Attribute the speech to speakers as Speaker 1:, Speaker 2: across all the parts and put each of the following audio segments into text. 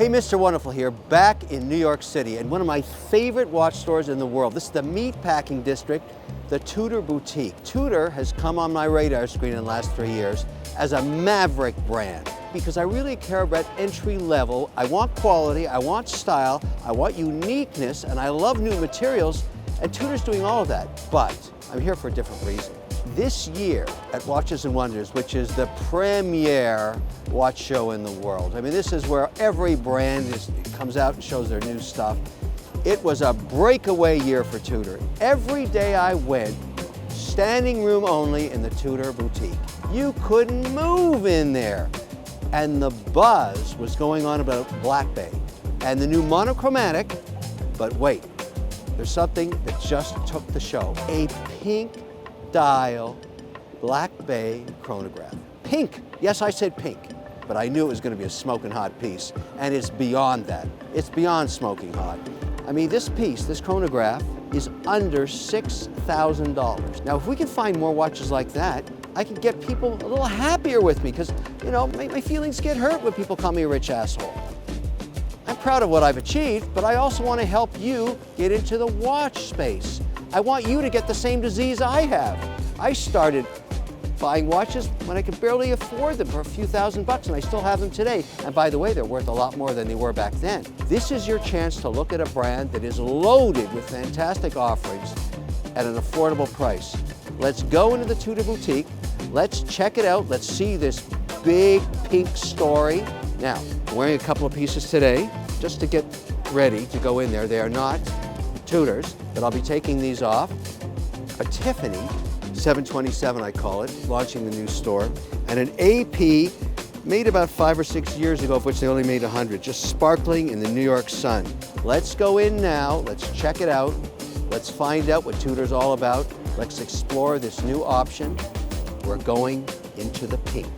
Speaker 1: Hey, Mr. Wonderful here, back in New York City, and one of my favorite watch stores in the world. This is the meatpacking district, the Tudor boutique. Tudor has come on my radar screen in the last 3 years as a maverick brand because I really care about entry level. I want quality, I want style, I want uniqueness, and I love new materials, and Tudor's doing all of that. But I'm here for a different reason. This year at Watches and Wonders, which is the premier watch show in the world. I mean, this is where every brand comes out and shows their new stuff. It was a breakaway year for Tudor. Every day I went, standing room only in the Tudor boutique. You couldn't move in there. And the buzz was going on about Black Bay and the new monochromatic, but wait, there's something that just took the show. A pink dial Black Bay chronograph. Pink, yes, I said pink, but I knew it was going to be a smoking hot piece, and it's beyond that. It's beyond smoking hot. I mean, this piece, this chronograph, is under $6,000. Now, if we can find more watches like that, I can get people a little happier with me, because, you know, my feelings get hurt when people call me a rich asshole. I'm proud of what I've achieved, but I also want to help you get into the watch space. I want you to get the same disease I have. I started buying watches when I could barely afford them for a few $1,000s, and I still have them today. And by the way, they're worth a lot more than they were back then. This is your chance to look at a brand that is loaded with fantastic offerings at an affordable price. Let's go into the Tudor boutique. Let's check it out. Let's see this big pink story. Now, I'm wearing a couple of pieces today just to get ready to go in there. They are not Tudors, but I'll be taking these off. A Tiffany 727, I call it, launching the new store, and an AP made about 5 or 6 years ago, of which they only made 100, just sparkling in the New York sun. Let's go in now, let's check it out, let's find out what Tudor's all about, let's explore this new option. We're going into the pink.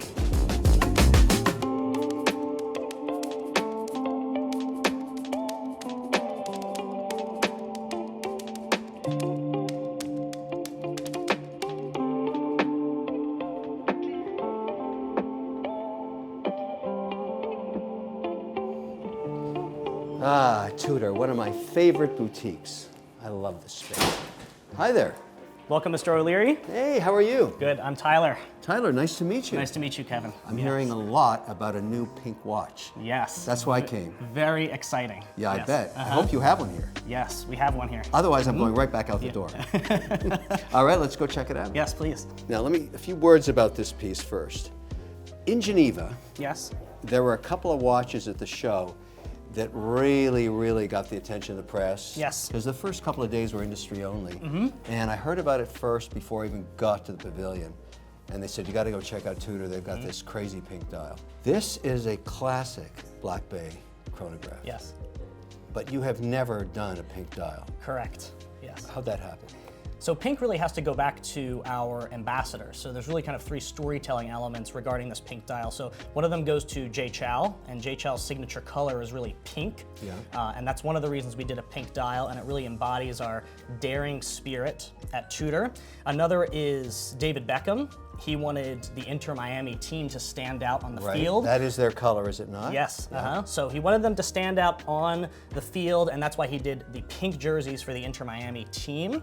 Speaker 1: Ah, Tudor, one of my favorite boutiques. I love this space. Hi there.
Speaker 2: Welcome, Mr. O'Leary.
Speaker 1: Hey, how are you?
Speaker 2: Good, I'm Tyler.
Speaker 1: Tyler, nice to meet you.
Speaker 2: Nice to meet you, Kevin.
Speaker 1: I'm hearing a lot about a new pink watch.
Speaker 2: Yes.
Speaker 1: That's why I came.
Speaker 2: Very exciting.
Speaker 1: Yeah,
Speaker 2: yes.
Speaker 1: I bet. I hope you have one here.
Speaker 2: Yes, we have one here.
Speaker 1: Otherwise, I'm going right back out the door. All right, let's go check it out.
Speaker 2: Yes, please.
Speaker 1: Now, a few words about this piece first. In Geneva,
Speaker 2: yes,
Speaker 1: there were a couple of watches at the show that really got the attention of the press.
Speaker 2: Yes.
Speaker 1: Because the first couple of days were industry only. And I heard about it first before I even got to the pavilion. And they said, you got to go check out Tudor. They've got this crazy pink dial. This is a classic Black Bay chronograph.
Speaker 2: yes,
Speaker 1: But you have never done a pink dial.
Speaker 2: correct, yes.
Speaker 1: How'd that happen?
Speaker 2: So pink really has to go back to our ambassadors. So there's really kind of 3 storytelling elements regarding this pink dial. So one of them goes to Jay Chow, and Jay Chow's signature color is really pink.
Speaker 1: Yeah.
Speaker 2: And that's one of the reasons we did a pink dial, and it really embodies our daring spirit at Tudor. Another is David Beckham. He wanted the Inter Miami team to stand out on the field.
Speaker 1: That is their color, is it not?
Speaker 2: Yes,
Speaker 1: Yeah.
Speaker 2: So he wanted them to stand out on the field, and that's why he did the pink jerseys for the Inter Miami team.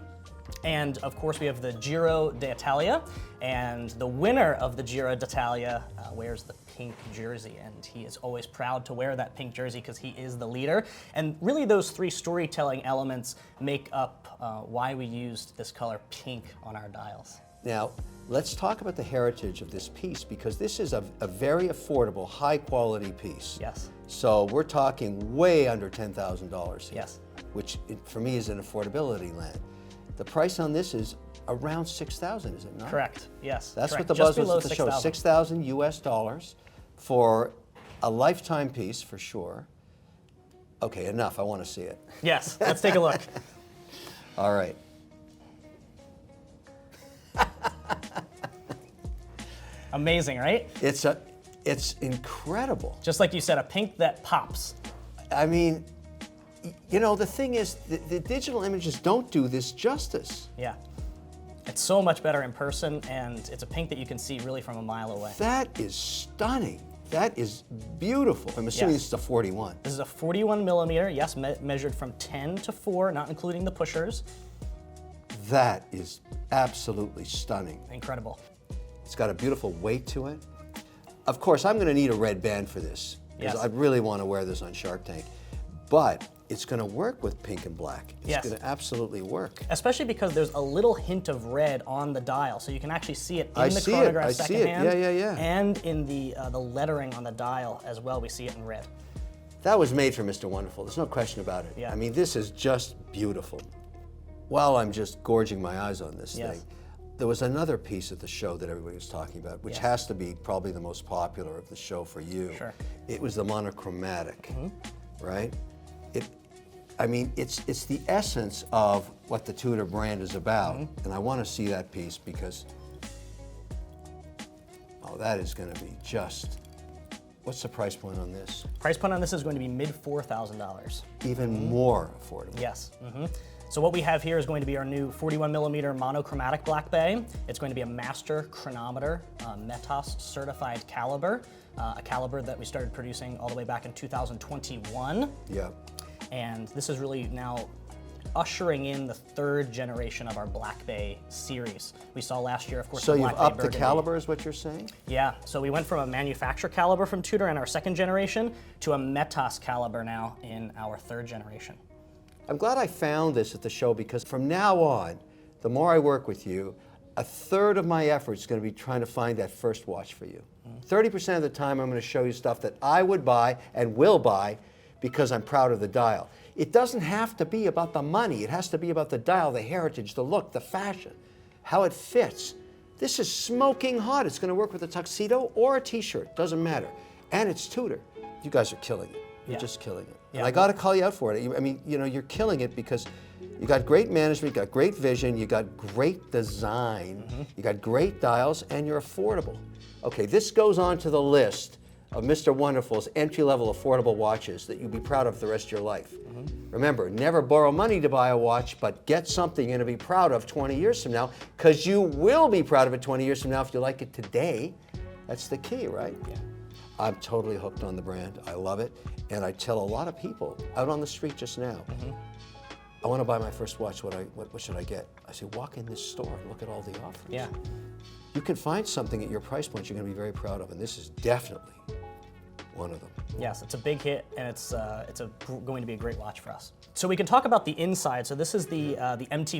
Speaker 2: And of course we have the Giro d'Italia, and the winner of the Giro d'Italia wears the pink jersey, and he is always proud to wear that pink jersey because he is the leader. And really those 3 storytelling elements make up why we used this color pink on our dials.
Speaker 1: Now, let's talk about the heritage of this piece, because this is a very affordable, high quality piece.
Speaker 2: Yes.
Speaker 1: So we're talking way under $10,000 here.
Speaker 2: Yes.
Speaker 1: Which for me is an affordability land. The price on this is around $6,000, is it not?
Speaker 2: Correct, yes.
Speaker 1: That's
Speaker 2: correct.
Speaker 1: what the buzz
Speaker 2: Just below
Speaker 1: was at the show, 6,000 US dollars for a lifetime piece for sure. Okay, enough, I want to see it.
Speaker 2: Yes, let's take a look.
Speaker 1: All right.
Speaker 2: Amazing, right?
Speaker 1: It's incredible.
Speaker 2: Just like you said, a pink that pops.
Speaker 1: I mean, you know, the thing is, the digital images don't do this justice.
Speaker 2: Yeah. It's so much better in person, and it's a pink that you can see really from a mile away.
Speaker 1: That is stunning. That is beautiful. I'm assuming
Speaker 2: Yes.
Speaker 1: this is a 41.
Speaker 2: This is a 41 millimeter, yes, measured from 10 to 4, not including the pushers.
Speaker 1: That is absolutely stunning.
Speaker 2: Incredible.
Speaker 1: It's got a beautiful weight to it. Of course, I'm going to need a red band for this, because
Speaker 2: Yes.
Speaker 1: I really want to wear this on Shark Tank. But it's going to work with pink and black. It's
Speaker 2: Yes.
Speaker 1: going to absolutely work.
Speaker 2: Especially because there's a little hint of red on the dial, so you can actually see it in
Speaker 1: I
Speaker 2: the
Speaker 1: see it.
Speaker 2: chronograph
Speaker 1: I see it.
Speaker 2: secondhand.
Speaker 1: Yeah.
Speaker 2: And in the lettering on the dial as well, we see it in red.
Speaker 1: That was made for Mr. Wonderful. There's no question about it.
Speaker 2: Yeah.
Speaker 1: I mean, this is just beautiful. While I'm just gorging my eyes on this
Speaker 2: Yes.
Speaker 1: thing, there was another piece at the show that everybody was talking about, which
Speaker 2: Yes.
Speaker 1: has to be probably the most popular of the show for you.
Speaker 2: Sure.
Speaker 1: It was the monochromatic, right? I mean, it's the essence of what the Tudor brand is about, and I want to see that piece because, oh, that is going to be just. What's the price point on this?
Speaker 2: Price point on this is going to be mid $4,000.
Speaker 1: Even more affordable.
Speaker 2: Yes. So what we have here is going to be our new 41 millimeter monochromatic Black Bay. It's going to be a master chronometer, Metas certified caliber, a caliber that we started producing all the way back in 2021.
Speaker 1: Yeah.
Speaker 2: And this is really now ushering in the third generation of our Black Bay series. We saw last year, of course,
Speaker 1: So
Speaker 2: the
Speaker 1: you've
Speaker 2: Black Bay
Speaker 1: upped the
Speaker 2: Burgundy.
Speaker 1: caliber, is what you're saying?
Speaker 2: Yeah, so we went from a manufacturer caliber from Tudor in our second generation to a Metas caliber now in our third generation.
Speaker 1: I'm glad I found this at the show because from now on, the more I work with you, a third of my effort is going to be trying to find that first watch for you. 30% of the time, I'm going to show you stuff that I would buy and will buy because I'm proud of the dial. It doesn't have to be about the money. It has to be about the dial, the heritage, the look, the fashion, how it fits. This is smoking hot. It's going to work with a tuxedo or a t-shirt. Doesn't matter. And it's Tudor. You guys are killing it. You're just killing it.
Speaker 2: Yeah.
Speaker 1: And I got to call you out for it. I mean, you know, you're killing it because you got great management, you got great vision, you got great design, you got great dials, and you're affordable. Okay, this goes on to the list of Mr. Wonderful's entry-level affordable watches that you'll be proud of the rest of your life. Remember, never borrow money to buy a watch, but get something you're going to be proud of 20 years from now, because you will be proud of it 20 years from now if you like it today. That's the key, right?
Speaker 2: Yeah.
Speaker 1: I'm totally hooked on the brand. I love it. And I tell a lot of people out on the street just now, I want to buy my first watch. What should I get? I say, walk in this store and look at all the offers.
Speaker 2: Yeah.
Speaker 1: You can find something at your price point you're going to be very proud of, and this is definitely one of them.
Speaker 2: Yes, it's a big hit, and it's going to be a great watch for us. So we can talk about the inside. So this is the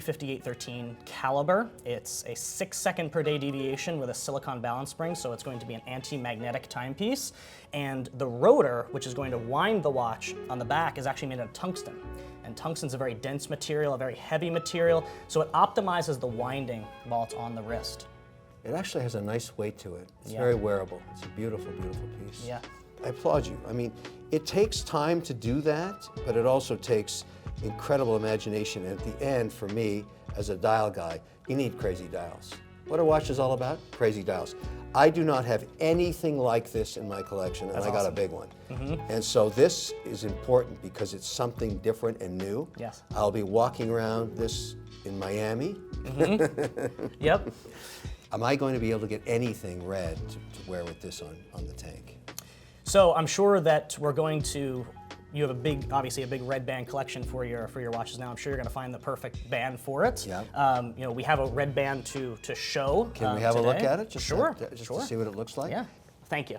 Speaker 2: MT5813 caliber. It's a 6-second per day deviation with a silicon balance spring, so it's going to be an anti-magnetic timepiece. And the rotor, which is going to wind the watch on the back, is actually made out of tungsten. And tungsten's a very dense material, a very heavy material, so it optimizes the winding while it's on the wrist.
Speaker 1: It actually has a nice weight to it. It's
Speaker 2: Yeah.
Speaker 1: very wearable. It's a beautiful, beautiful piece.
Speaker 2: Yeah.
Speaker 1: I applaud you. I mean, it takes time to do that, but it also takes incredible imagination. And at the end, for me, as a dial guy, you need crazy dials. What are watches all about? Crazy dials. I do not have anything like this in my collection, and
Speaker 2: That's
Speaker 1: I got
Speaker 2: awesome.
Speaker 1: a big one. And so this is important because it's something different and new.
Speaker 2: Yes.
Speaker 1: I'll be walking around this in Miami.
Speaker 2: Yep.
Speaker 1: Am I going to be able to get anything red to wear with this on the tank?
Speaker 2: So I'm sure that we're going to. You have obviously a big red band collection for your watches now. I'm sure you're going to find the perfect band for it.
Speaker 1: Yeah.
Speaker 2: You know, we have a red band to show.
Speaker 1: Can we have a look
Speaker 2: today.
Speaker 1: at it? Just
Speaker 2: Sure.
Speaker 1: just
Speaker 2: sure.
Speaker 1: to see what it looks like?
Speaker 2: Yeah. Thank you.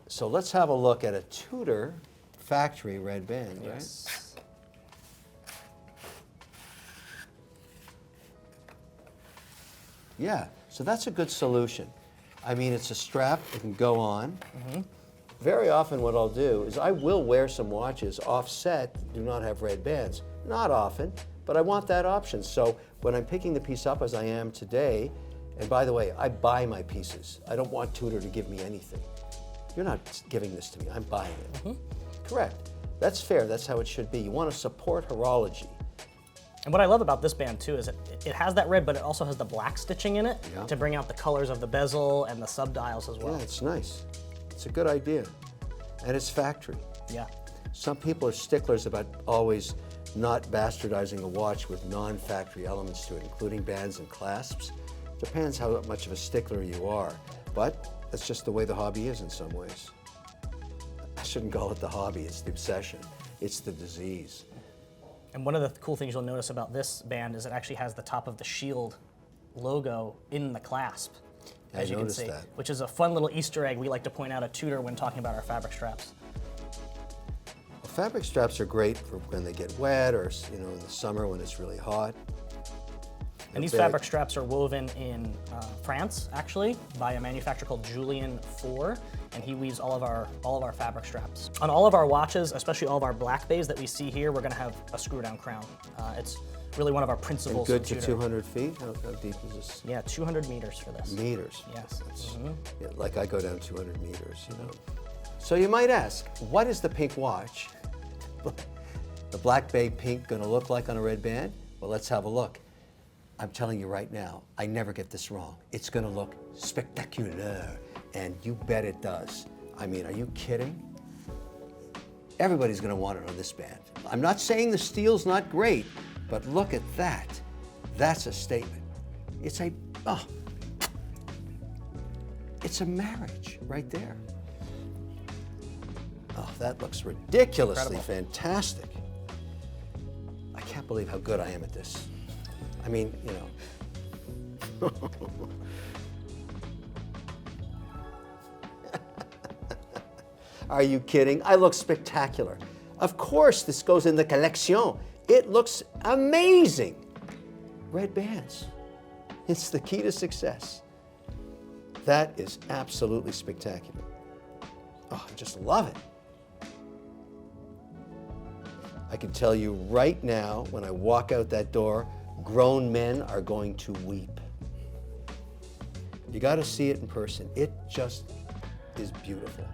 Speaker 1: So let's have a look at a Tudor factory red band, right?
Speaker 2: Yes.
Speaker 1: Yeah, so that's a good solution. I mean, it's a strap, it can go on. Very often what I'll do is I will wear some watches offset that do not have red bands. Not often, but I want that option. So when I'm picking the piece up as I am today, and by the way, I buy my pieces. I don't want Tudor to give me anything. You're not giving this to me, I'm buying it. Correct. That's fair, that's how it should be. You want to support horology.
Speaker 2: And what I love about this band too is it has that red, but it also has the black stitching in it
Speaker 1: Yeah.
Speaker 2: to bring out the colors of the bezel and the subdials as well.
Speaker 1: Yeah, it's nice. It's a good idea. And it's factory.
Speaker 2: Yeah.
Speaker 1: Some people are sticklers about always not bastardizing a watch with non-factory elements to it, including bands and clasps. Depends how much of a stickler you are. But that's just the way the hobby is in some ways. shouldn't call it the hobby, it's the obsession. It's the disease.
Speaker 2: And one of the cool things you'll notice about this band is it actually has the top of the Shield logo in the clasp, as you can see, which is a fun little Easter egg we like to point out at Tudor when talking about our fabric straps.
Speaker 1: Well, fabric straps are great for when they get wet, or in the summer when it's really hot.
Speaker 2: And these fabric straps are woven in France, actually, by a manufacturer called Julien Four, and he weaves all of our fabric straps. On all of our watches, especially all of our Black Bays that we see here, we're going to have a screw-down crown. It's really one of our principles.
Speaker 1: And good to 200 feet? How deep is this?
Speaker 2: Yeah, 200 meters for this.
Speaker 1: Meters?
Speaker 2: Yes.
Speaker 1: Yeah, like I go down 200 meters, So you might ask, what is the pink watch, the Black Bay Pink, going to look like on a red band? Well, let's have a look. I'm telling you right now, I never get this wrong. It's going to look spectacular, and you bet it does. I mean, are you kidding? Everybody's going to want it on this band. I'm not saying the steel's not great, but look at that. That's a statement. It's a marriage right there. Oh, that looks ridiculously fantastic. I can't believe how good I am at this. I mean, Are you kidding? I look spectacular. Of course, this goes in the collection. It looks amazing. Red bands. It's the key to success. That is absolutely spectacular. Oh, I just love it. I can tell you right now, when I walk out that door, grown men are going to weep. You got to see it in person. It just is beautiful.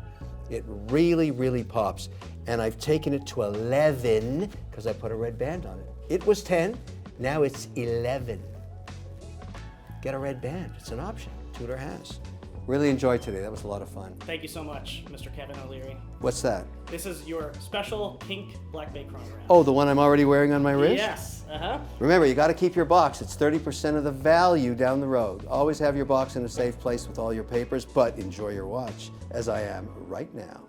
Speaker 1: It really, really pops. And I've taken it to 11 because I put a red band on it. It was 10, now it's 11. Get a red band, it's an option. Tudor has. Really enjoyed today, that was a lot of fun.
Speaker 2: Thank you so much, Mr. Kevin O'Leary.
Speaker 1: What's that?
Speaker 2: This is your special pink Black Bay Chrono.
Speaker 1: Oh, the one I'm already wearing on my wrist?
Speaker 2: Yes,
Speaker 1: Remember, you got to keep your box. It's 30% of the value down the road. Always have your box in a safe place with all your papers, but enjoy your watch, as I am right now.